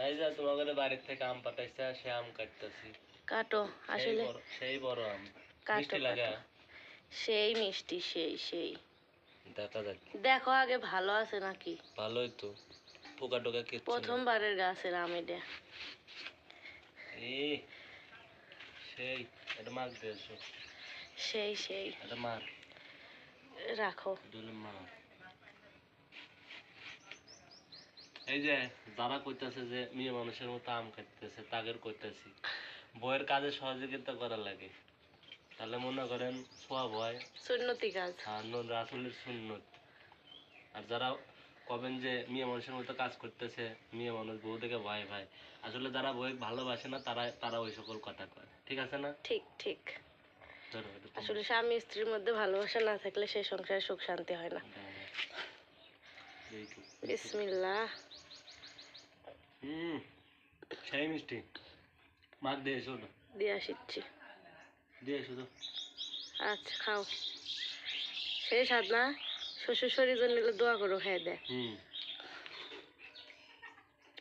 এই যে তোমাদের বাড়ির থেকে আম পাঠাইছে, সে আম কাটতেছি। কাটো আসলে সেই বড় আম। কাটো মিষ্টি লাগে? সেই মিষ্টি, সেই দেখা যাক। দেখো আগে ভালো আছে নাকি। ভালোই তো, পোকা টোকা কিচ্ছু না। প্রথমবারের গাছের আম এটা। এই সেই এটা মাছ দিয়েছো। সেই এটা মার রাখো। মার। এই যে যারা কইতাছে যে মেয়ে মানুষের মতো আম খাইতেছে, তাদের কইতাছি বইয়ের কাজে সহযোগিতা করা লাগে। তাহলে মনে করেন সওয়াব হয়, সুন্নতি কাজ। রাসূলের সুন্নত। আর যারা কবেন যে মেয়ে মানুষের মতো কাজ করতেছে, মেয়ে মানুষ বউ থেকে ভয় ভাই, আসলে যারা বউ ভালোবাসে না তারা ওই সকল কথা কয়। ঠিক আছে না? ঠিক। আসলে স্বামী স্ত্রীর মধ্যে ভালোবাসা না থাকলে সেই সংসারে সুখ শান্তি হয় না। বিসমিল্লাহ। সেই মিষ্টি মাছ দিয়েছো না? দিয়ে আসিচ্ছি। দিয়েছো তো। আচ্ছা খাও। সেই স্বাদ না? শ্বশুর শরীর জন্য দোয়া করো, খেয়ে দেয়।